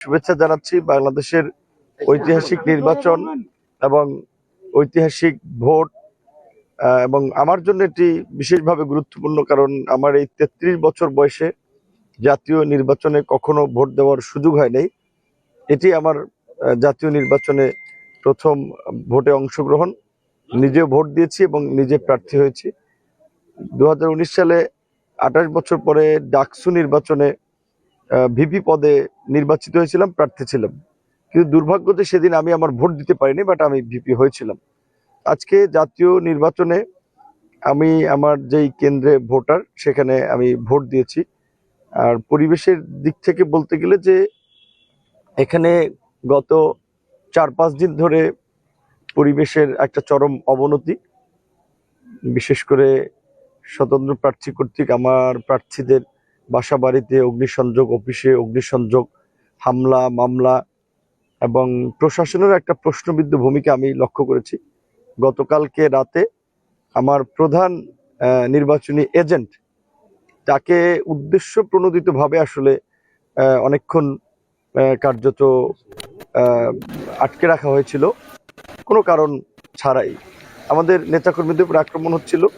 শুভেচ্ছা জানাচ্ছি বাংলাদেশের ঐতিহাসিক নির্বাচন এবং ঐতিহাসিক ভোট এবং আমার জন্য এটি বিশেষভাবে গুরুত্বপূর্ণ, কারণ আমার এই ৩৩ বছর বয়সে জাতীয় নির্বাচনে কখনো ভোট দেওয়ার সুযোগ হয় নাই। এটি আমার জাতীয় নির্বাচনে প্রথম ভোটে অংশগ্রহণ। নিজেও ভোট দিয়েছি এবং নিজে প্রার্থী হয়েছি। 2019 সালে 28 বছর পরে ডাকসু নির্বাচনে ভিপি পদে নির্বাচিত হয়েছিলাম, প্রার্থী ছিলাম। কিন্তু দুর্ভাগ্য যে সেদিন আমি আমার ভোট দিতে পারিনি, বাট আমি ভিপি হয়েছিলাম। আজকে জাতীয় নির্বাচনে আমি আমার যেই কেন্দ্রে ভোটার, সেখানে আমি ভোট দিয়েছি। আর পরিবেশের দিক থেকে বলতে গেলে যে এখানে গত 4-5 দিন ধরে পরিবেশের একটা চরম অবনতি, বিশেষ করে স্বতন্ত্র প্রার্থী কর্তৃক আমার প্রার্থীদের বাসা বাড়িতে অগ্নিসংযোগ, অফিসে অগ্নিসংযোগ, হামলা মামলা এবং প্রশাসনের একটা প্রশ্নবিদ্ধ ভূমিকা আমি লক্ষ্য করেছি। গতকালকে রাতে আমার প্রধান নির্বাচনী এজেন্ট, তাকে উদ্দেশ্য প্রণোদিতভাবে আসলে অনেকক্ষণ কার্যত আটকে রাখা হয়েছিল কোনো কারণ ছাড়াই। আমাদের নেতাকর্মীদের উপর আক্রমণ হচ্ছিল,